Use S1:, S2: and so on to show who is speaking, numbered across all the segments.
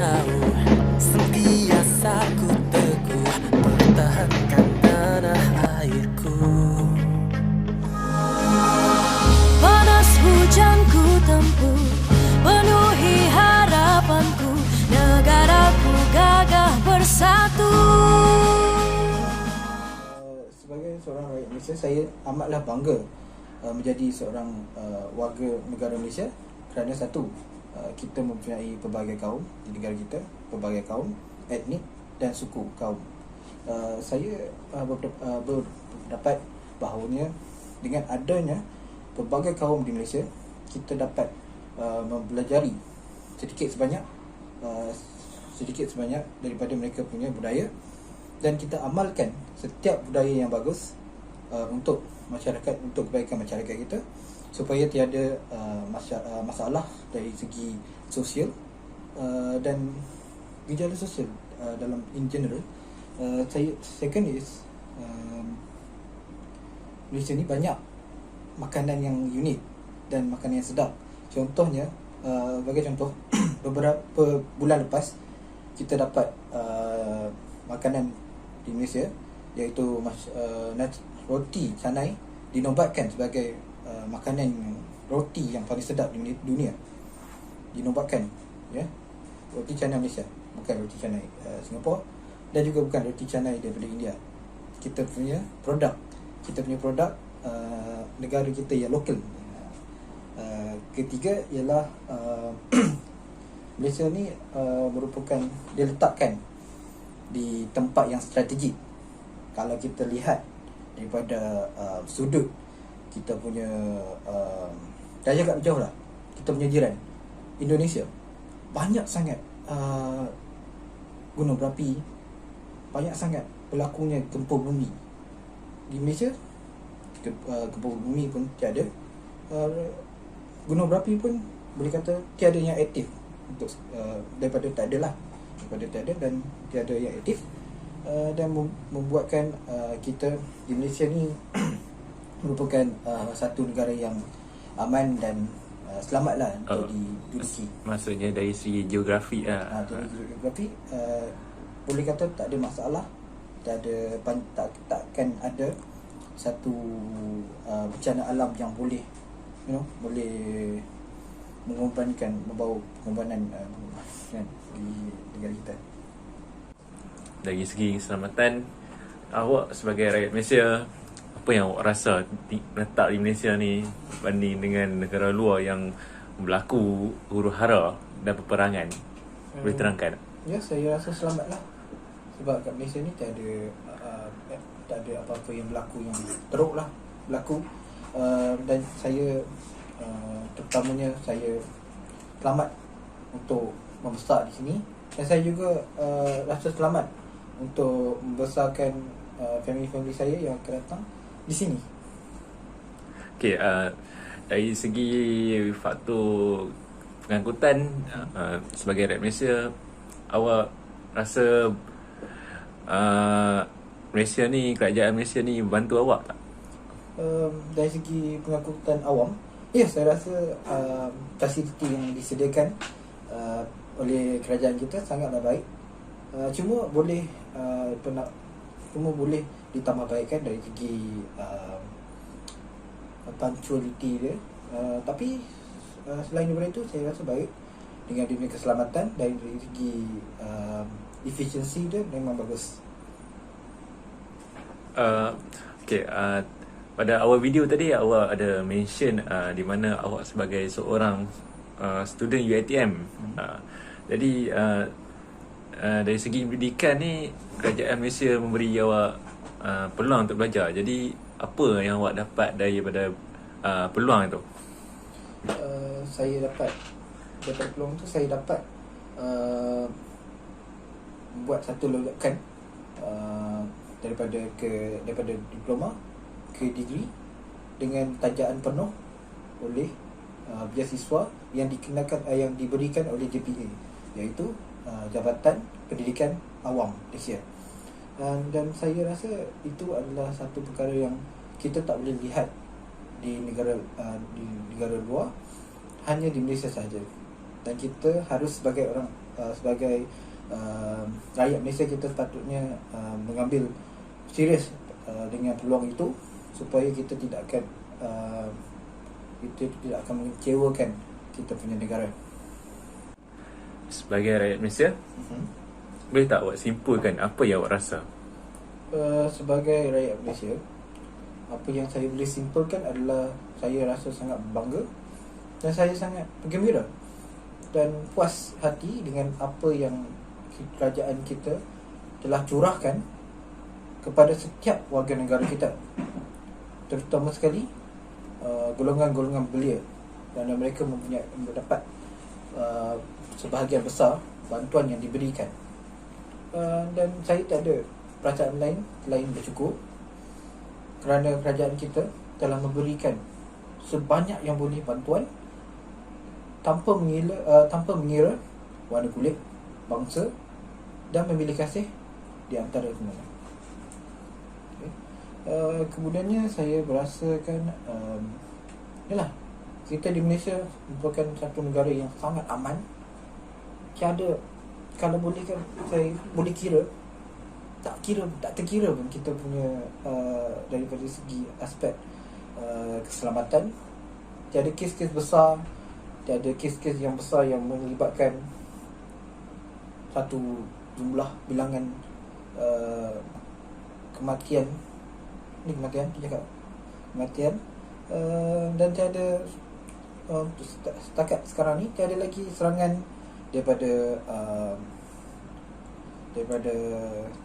S1: jauh, sentiasa ku teguh pertahankan tanah airku.
S2: Panas hujan ku tempuh, penuhi harapanku, negaraku gagah bersatu.
S3: Sebagai seorang rakyat Malaysia, saya amatlah bangga menjadi seorang warga negara Malaysia kerana satu, kita mempunyai pelbagai kaum di negara kita, pelbagai kaum, etnik dan suku kaum. Saya berpendapat bahawanya dengan adanya pelbagai kaum di Malaysia, kita dapat mempelajari sedikit sebanyak daripada mereka punya budaya, dan kita amalkan setiap budaya yang bagus untuk masyarakat, untuk kebaikan masyarakat kita, supaya tiada masalah dari segi sosial dan gejala sosial dalam in general. Second is Malaysia ni banyak makanan yang unik dan makanan yang sedap. Contohnya, bagi contoh, beberapa bulan lepas kita dapat makanan di Malaysia, iaitu roti canai dinobatkan sebagai makanan roti yang paling sedap di dunia. Dinobatkan, ya, roti canai Malaysia, bukan roti canai Singapura, dan juga bukan roti canai daripada India. Kita punya produk negara kita yang lokal. Ketiga ialah Malaysia ni merupakan, dia letakkan di tempat yang strategik. Kalau kita lihat daripada sudut kita punya dah cakap jauh lah, kita punya jiran Indonesia, banyak sangat gunung berapi, banyak sangat berlakunya gempa bumi. Di Malaysia gempa bumi pun tiada, gunung berapi pun boleh kata tiada yang aktif, untuk daripada tak ada dan tiada yang aktif, dan membuatkan kita di Malaysia ni merupakan satu negara yang aman dan selamatlah untuk diduduki.
S4: Maksudnya dari segi geografi
S3: dari geografi boleh kata tak ada masalah, takkan ada satu bencana alam yang boleh membawa pengorbanan di negara kita.
S4: Dari segi keselamatan, awak sebagai rakyat Malaysia, apa yang awak rasa letak di Malaysia ni banding dengan negara luar yang berlaku huru-hara dan peperangan? Boleh terangkan?
S3: Ya, saya rasa selamat lah. Sebab kat Malaysia ni tak ada apa-apa yang berlaku yang teruk lah berlaku. Dan saya terutamanya saya selamat untuk membesar di sini, dan saya juga rasa selamat untuk membesarkan family saya yang akan datang di sini.
S4: Okey, dari segi faktor pengangkutan, sebagai rakyat Malaysia, awak rasa Malaysia ni, kerajaan Malaysia ni bantu awak tak?
S3: Dari segi pengangkutan awam, ya, saya rasa fasiliti yang disediakan oleh kerajaan kita sangatlah baik. Cuma boleh ditambah baikkan dari segi punctuality dia. Tapi selain daripada itu, saya rasa baik dengan dunia keselamatan. Dari segi efisiensi dia memang bagus.
S4: Okay, pada awal video tadi awak ada mention di mana awak sebagai seorang student UiTM. Jadi dari segi pendidikan ni, kerajaan Malaysia memberi awak peluang untuk belajar. Jadi apa yang awak dapat daripada peluang itu?
S3: Saya dapat peluang tu, saya dapat buat satu lulukan daripada diploma ke degree dengan tajaan penuh oleh beasiswa yang diberikan oleh JPA, iaitu Jabatan Pendidikan Awam Malaysia. Dan saya rasa itu adalah satu perkara yang kita tak boleh lihat di negara luar, hanya di Malaysia sahaja. Dan kita harus sebagai orang sebagai rakyat Malaysia, kita sepatutnya mengambil serius dengan peluang itu, supaya kita tidak akan mengecewakan kita punya negara.
S4: Sebagai rakyat Malaysia, boleh tak awak simpulkan apa yang awak rasa?
S3: Sebagai rakyat Malaysia, apa yang saya boleh simpulkan adalah saya rasa sangat bangga dan saya sangat bergembira dan puas hati dengan apa yang kerajaan kita telah curahkan kepada setiap warga negara kita, terutama sekali golongan-golongan belia, dan mereka mendapat sebahagian besar bantuan yang diberikan. Dan saya tak ada perasaan lain bersyukur kerana kerajaan kita telah memberikan sebanyak yang boleh bantuan tanpa mengira warna kulit, bangsa dan memilih kasih di antara semuanya. Kemudiannya saya berasakan yalah, kita di Malaysia merupakan satu negara yang sangat aman. Tiada, kalau boleh kan, saya boleh tak terkira pun kita punya daripada segi aspek keselamatan. Tiada kes-kes besar, tiada kes-kes yang besar yang melibatkan satu jumlah bilangan kematian. Dan tiada setakat sekarang ni tiada lagi serangan daripada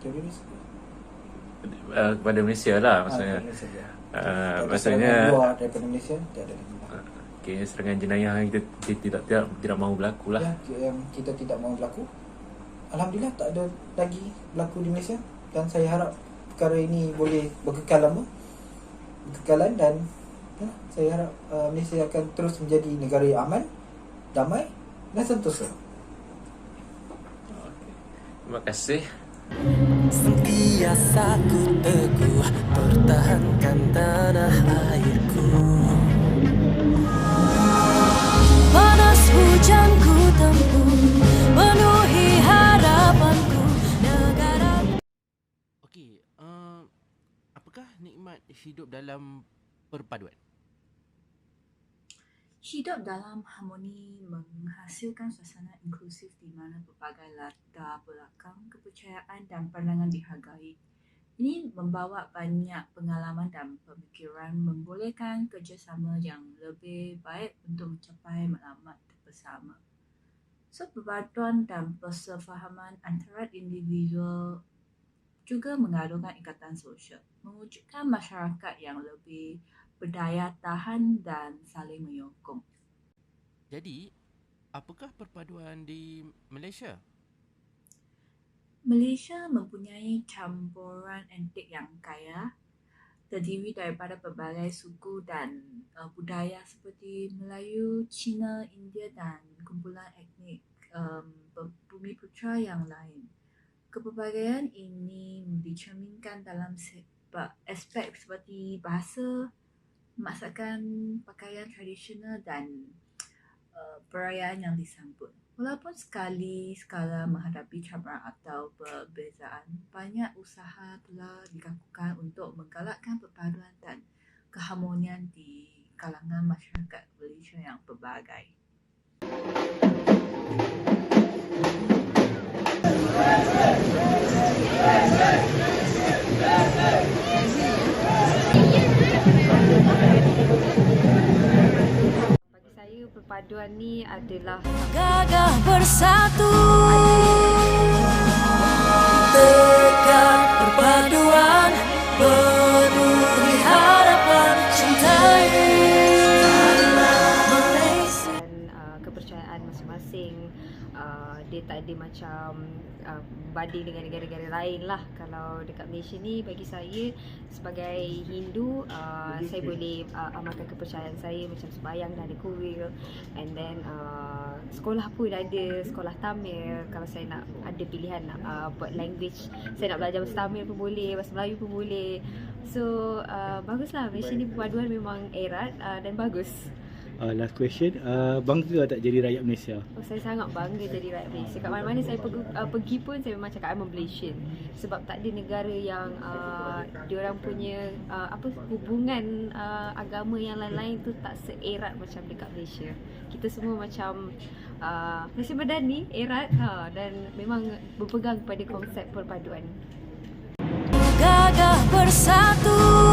S3: teroris
S4: Kepada Malaysia lah maksudnya. Maksudnya
S3: luar daripada Malaysia tiada lagi.
S4: Okay, serangan jenayah yang kita tidak mahu berlaku lah.
S3: Ya, yang kita tidak mahu berlaku. Alhamdulillah tak ada lagi berlaku di Malaysia, dan saya harap perkara ini boleh berkekalan, dan saya harap Malaysia akan terus menjadi negara yang aman, damai dan sentosa.
S4: Terima kasih.
S1: Sentiasa ku teguh pertahankan tanah airku.
S2: Panas hujan ku tempuh, penuhi harapanku negara.
S5: Okey, apakah nikmat hidup dalam perpaduan?
S6: Hidup dalam harmoni menghasilkan suasana inklusif di mana pelbagai latar belakang, kepercayaan dan pandangan dihargai. Ini membawa banyak pengalaman dan pemikiran, membolehkan kerjasama yang lebih baik untuk mencapai matlamat bersama. So, perpaduan dan persefahaman antara individu juga mengadukan ikatan sosial, mewujudkan masyarakat yang lebih berdaya tahan dan saling menyokong.
S5: Jadi, apakah perpaduan di Malaysia?
S6: Malaysia mempunyai campuran etnik yang kaya, terdiri daripada pelbagai suku dan budaya seperti Melayu, Cina, India dan kumpulan etnik Bumiputera yang lain. Kepelbagaian ini dicerminkan dalam aspek seperti bahasa, masakan, pakaian tradisional dan perayaan yang disambut. Walaupun skala menghadapi cabaran atau perbezaan, banyak usaha telah dilakukan untuk menggalakkan perpaduan dan keharmonian di kalangan masyarakat Malaysia yang pelbagai.
S7: Bagi saya perpaduan ni adalah
S2: Gagah bersatu,
S1: Tegak perpaduan, penuhi harapan, cintai Malaysia.
S7: dan kepercayaan masing-masing. Dia tak ada macam banding dengan negara-negara lain lah. Kalau dekat Malaysia ni, bagi saya sebagai Hindu, saya boleh amalkan kepercayaan saya macam sembahyang dah ada kuil, and then sekolah pun ada sekolah Tamil. Kalau saya nak ada pilihan nak buat language, saya nak belajar bahasa Tamil pun boleh, bahasa Melayu pun boleh. So baguslah, Malaysia ni perpaduan memang erat dan bagus.
S8: Last question, bangga tak jadi rakyat Malaysia?
S7: Oh, saya sangat bangga jadi rakyat Malaysia. Kat mana-mana saya pergi pun saya memang cakap I'm a Malaysian. Sebab tak ada negara yang diorang punya hubungan agama yang lain-lain tu tak seerat macam dekat Malaysia. Kita semua macam Malaysia Madani, erat dan memang berpegang pada konsep perpaduan.
S2: Gagah bersatu